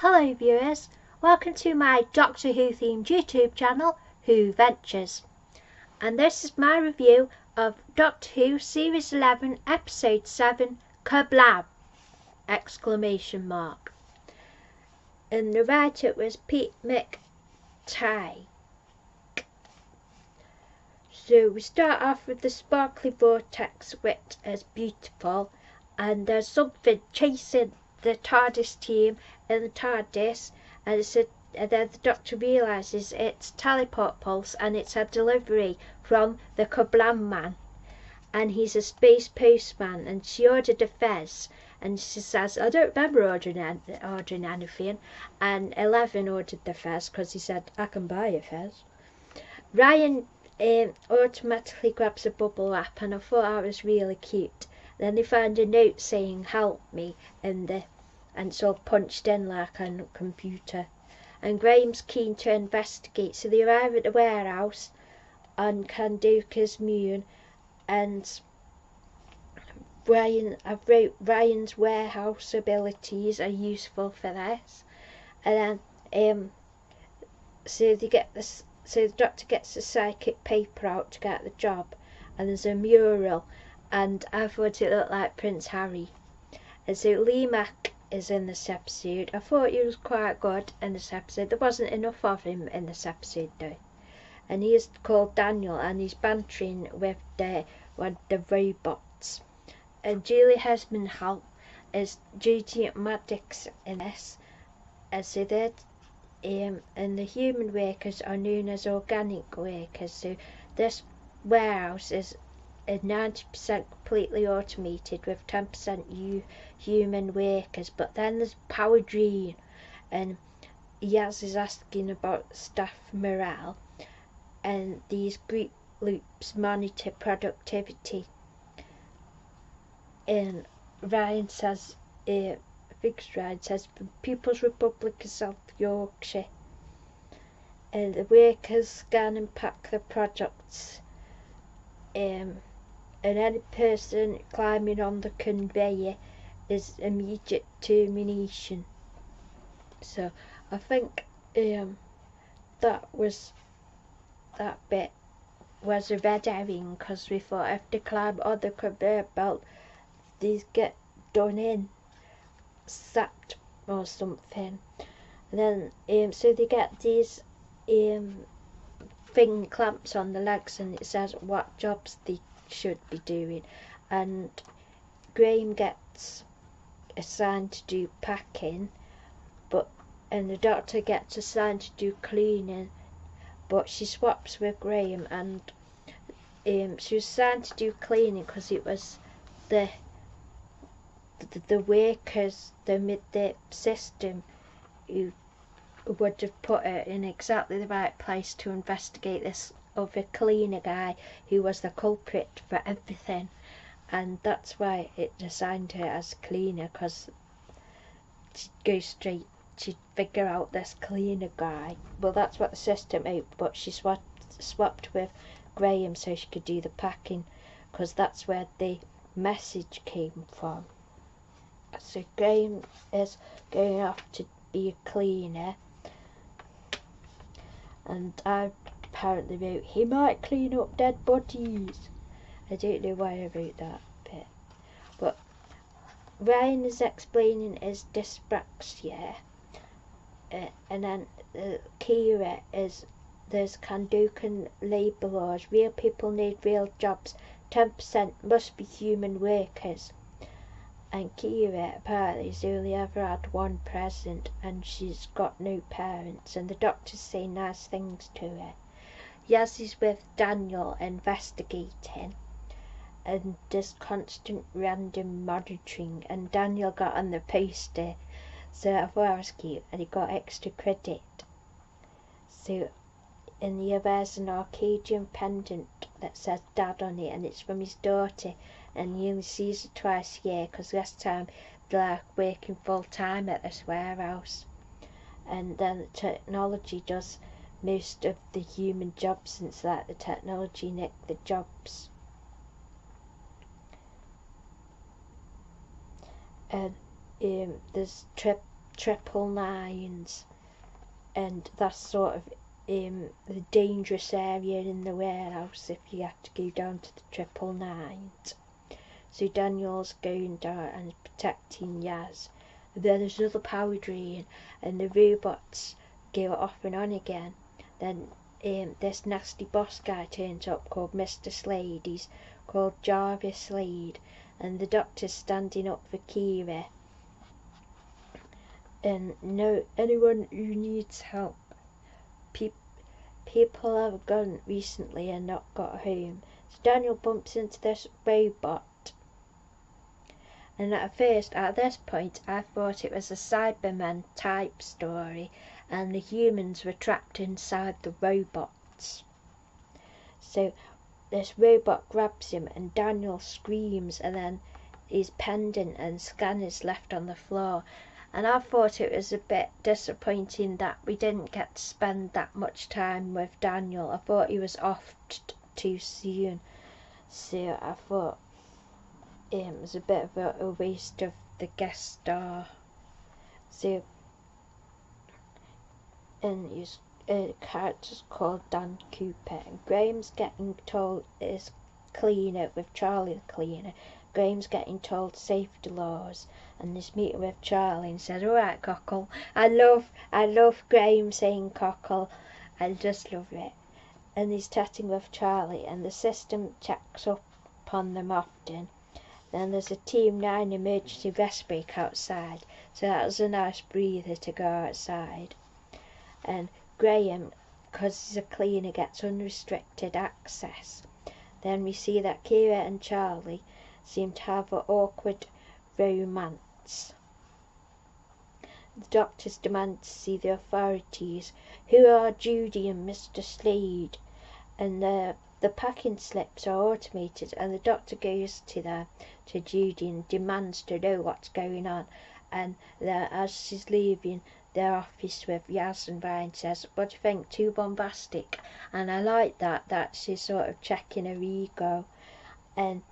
Hello viewers, welcome to my Doctor Who themed YouTube channel, Who Ventures. And this is my review of Doctor Who Series 11 Episode 7, Kerblam! Exclamation mark. And the writer was Pete McTighe. So we start off with the sparkly vortex, which is beautiful, and there's something chasing the TARDIS team in the TARDIS, and then the Doctor realises it's teleport pulse and it's a delivery from the Kerblam man, and he's a space postman, and she ordered a fez, and she says, I don't remember ordering anything, and 11 ordered the fez because he said, I can buy a fez. Ryan automatically grabs a bubble wrap, and I thought that was really cute. Then they found a note saying help me and it's all punched in like a computer. And Graham's keen to investigate, so they arrive at the warehouse on Kanduka's moon, and I've wrote Ryan's warehouse abilities are useful for this. And then so the Doctor gets the psychic paper out to get the job, and there's a mural, and I thought it looked like Prince Harry. And so Lee Mack is in this episode. I thought he was quite good in this episode. There wasn't enough of him in this episode though. And he is called Daniel, and he's bantering with the robots. And Julie Hesman-Hall is Judy Maddox in this. And so and the human workers are known as organic workers. So this warehouse is 90% completely automated with 10% human workers. But then there's Power Dream, and Yaz is asking about staff morale, and these group loops monitor productivity. And Ryan says, Ryan says, from People's Republic of South Yorkshire, and the workers scan and pack the products, and any person climbing on the conveyor is immediate termination. So I think that bit was a red herring, because we thought if they climb on the conveyor belt, these get done in, sacked or something. And then so they get these thing clamps on the legs, and it says what jobs they should be doing, and Graham gets assigned to do packing, and the Doctor gets assigned to do cleaning, but she swaps with Graham, and she was assigned to do cleaning because it was the workers, the system, who would have put her in exactly the right place to investigate this other cleaner guy who was the culprit for everything, and that's why it assigned her as cleaner, because she'd go straight, she'd figure out this cleaner guy. Well, that's what the system hoped, but she swapped with Graham so she could do the packing, because that's where the message came from. So Graham is going off to be a cleaner, and I apparently wrote, he might clean up dead bodies. I don't know why I wrote that bit. But Ryan is explaining his dyspraxia, and then Kira is, there's Kandukan labour laws, real people need real jobs, 10% must be human workers. And Kira apparently has only ever had one present, and she's got no parents, and the Doctors say nice things to her. Yaz is with Daniel investigating, and there's constant random monitoring, and Daniel got on the poster, so I thought that was cute, and he got extra credit. So in the there's an Arcadian pendant that says Dad on it, and it's from his daughter, and he only sees it twice a year because last time they're like working full time at this warehouse. And then the technology does most of the human jobs, since like the technology nicked the jobs. And there's triple nines, and that's sort of the dangerous area in the warehouse if you have to go down to the triple nines. So Daniel's going down and protecting Yaz. And then there's another power drain, and the robots go off and on again. Then this nasty boss guy turns up called Mr. Slade. He's called Jarvis Slade, and the doctor's standing up for Kira. And no, anyone who needs help. People have gone recently and not got home. So Daniel bumps into this robot. And at this point, I thought it was a Cyberman type story, and the humans were trapped inside the robots. So this robot grabs him, and Daniel screams, and then his pendant and scanners left on the floor. And I thought it was a bit disappointing that we didn't get to spend that much time with Daniel. I thought he was off too soon. So I thought it was a bit of a waste of the guest star. So, and his character's called Dan Cooper. And Graham's getting told is cleaner with Charlie the cleaner. Graham's getting told safety laws, and he's meeting with Charlie and says, "Alright, Cockle." I love Graham saying Cockle. I just love it. And he's chatting with Charlie, and the system checks up on them often. Then there's a Team 9 emergency rest break outside, so that was a nice breather to go outside. And Graham, because he's a cleaner, gets unrestricted access. Then we see that Kira and Charlie seem to have an awkward romance. The doctors demand to see the authorities, who are Judy and Mr. Slade, and the packing slips are automated, and the doctor goes to Judy and demands to know what's going on. And as she's leaving the office with Yaz and Ryan, says, "What do you think, too bombastic?" And I like that she's sort of checking her ego, and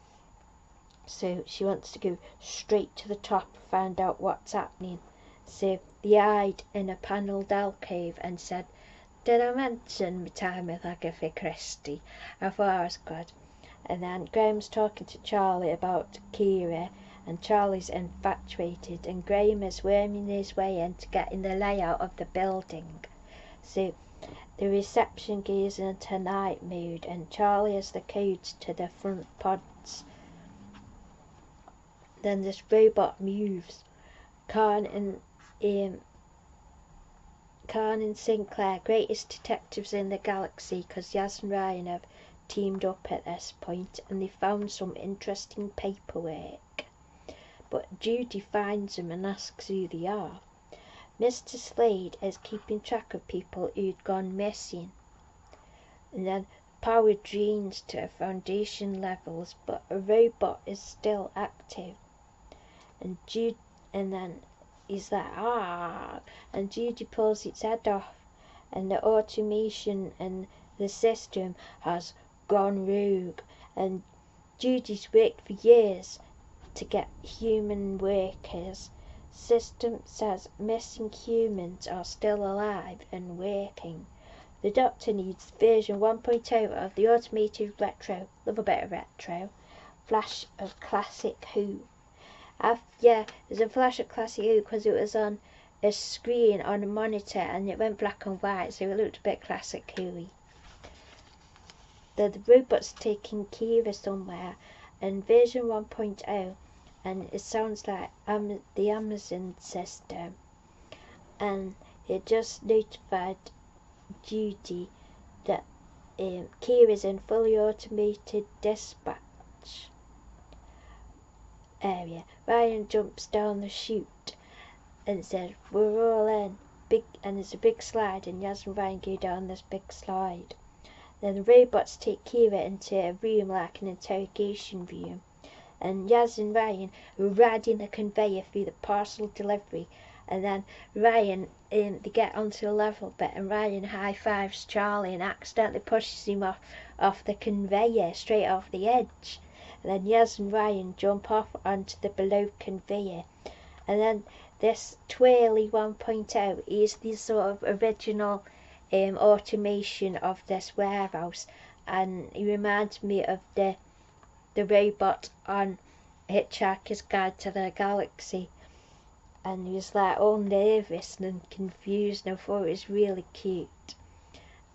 so she wants to go straight to the top and find out what's happening. So they hide in a panelled alcove and said, "Did I mention my time with Agatha Christie?" I thought it was good. And then Graham's talking to Charlie about Kira, and Charlie's infatuated, and Graham is worming his way into getting the layout of the building. So the reception goes into night mode, and Charlie has the codes to the front pods. Then this robot moves. Khan and Sinclair, greatest detectives in the galaxy, because Yaz and Ryan have teamed up at this point, and they found some interesting paperwork. But Judy finds them and asks who they are. Mr. Slade is keeping track of people who'd gone missing. And then power drains to foundation levels, but a robot is still active. And then he's like, "Ah!" And Judy pulls its head off, and the automation and the system has gone rogue. And Judy's worked for years to get human workers. System says missing humans are still alive and working. The Doctor needs version 1.0 of the automated retro. Love a bit of retro. Flash of classic Who. Yeah, there's a flash of classic Who because it was on a screen on a monitor and it went black and white, so it looked a bit classic Who-y. The robot's taking Kira somewhere, and version 1.0, and it sounds like the Amazon system, and it just notified Judy that Kira's in fully automated dispatch area. Ryan jumps down the chute and says, "We're all in." And there's a big slide, and Yaz and Ryan go down this big slide. Then the robots take Kira into a room like an interrogation room, and Yaz and Ryan are riding the conveyor through the parcel delivery. And then Ryan, they get onto a level bit, and Ryan high-fives Charlie and accidentally pushes him off the conveyor, straight off the edge. And then Yaz and Ryan jump off onto the below conveyor. And then this Twirly 1.0 is the sort of original automation of this warehouse, and he reminds me of the robot on Hitchhiker's Guide to the Galaxy, and he was like all nervous and confused, and I thought it was really cute.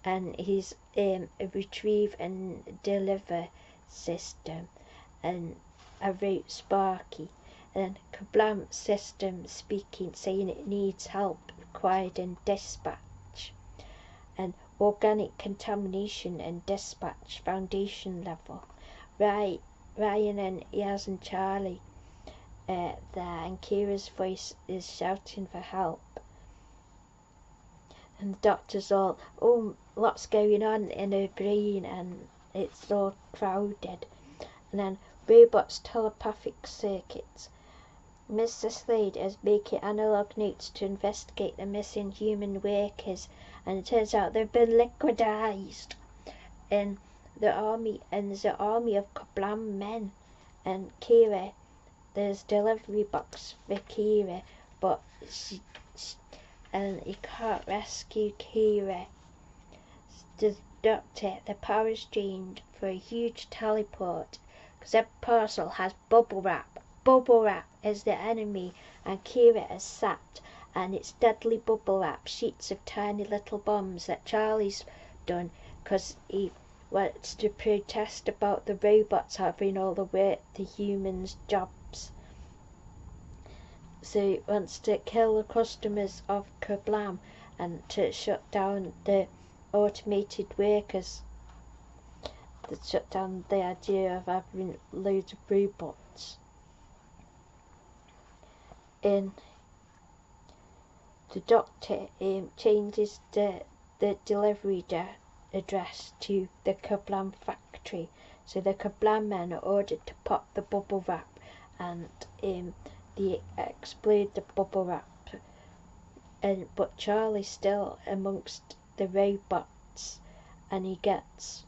And he's a retrieve and deliver system, and I wrote Sparky, and Kerblam system speaking, saying it needs help required in dispatch, and organic contamination and dispatch foundation level. Ryan and Yaz and Charlie there, and Kira's voice is shouting for help. And the doctor's all, oh, what's going on in her brain, and it's all crowded. And then robots' telepathic circuits. Mr. Slade is making analog notes to investigate the missing human workers, and it turns out they've been liquidized. And there's an army of Kerblam men. And Kira, there's a delivery box for Kira, but and he can't rescue Kira. The doctor, the power is drained for a huge teleport, because every parcel has bubble wrap. Bubble wrap is the enemy, and Kira is sat, and it's deadly bubble wrap, sheets of tiny little bombs that Charlie's done, because he wants to protest about the robots having all the work, the humans' jobs. So he wants to kill the customers of Kerblam and to shut down the automated workers, to shut down the idea of having loads of robots. And the doctor changes the delivery address to the Kerblam factory, so the Kerblam men are ordered to pop the bubble wrap, and they explode the bubble wrap. But Charlie's still amongst the robots, and he gets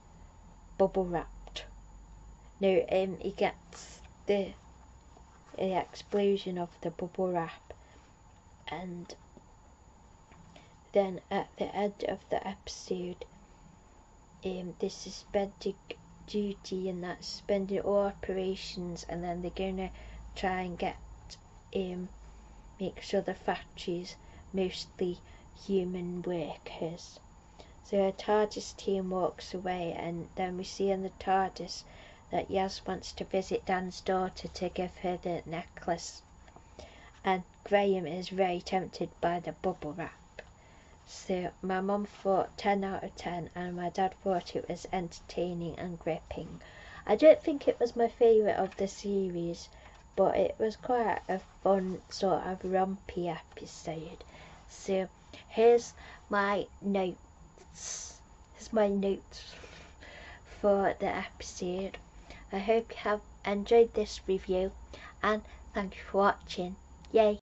bubble wrapped. No, he gets the explosion of the bubble wrap, and then at the end of the episode, they suspended duty, and that's suspending all operations, and then they're gonna try and get make sure the factory's mostly human workers. So a TARDIS team walks away, and then we see in the TARDIS that Yaz wants to visit Dan's daughter to give her the necklace, and Graham is very tempted by the bubble wrap. So my mum thought 10 out of 10, and my dad thought it was entertaining and gripping. I don't think it was my favourite of the series, but it was quite a fun sort of rompy episode. So here's my notes. For the episode. I hope you have enjoyed this review, and thank you for watching. Yay!